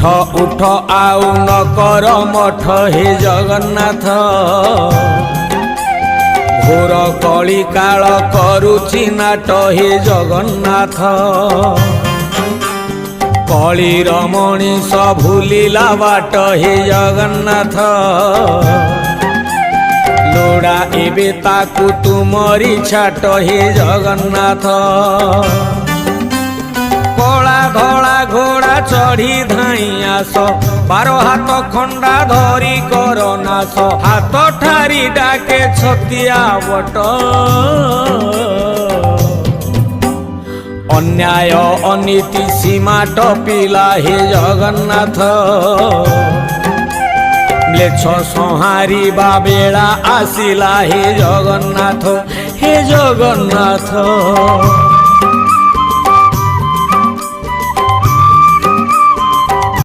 उठ आउ न कर मठ हे जगन्नाथ घोर कली काल करुछि नाट हे जगन्नाथ कलीर मणिष भूलिला बाट हे जगन्नाथ लोड़ा एबे ताकू तुमरी छाट हे जगन्नाथ कला धला घोड़ा चढ़ी धाई आस 12 हाथ खंडा धरी कर नाश हाथ ठारी डाके छतिया बट अन्याय अनीति सीमा टपिला हे जगन्नाथ म्लेच्छ संहारिबा बेला आसिला हे जगन्नाथ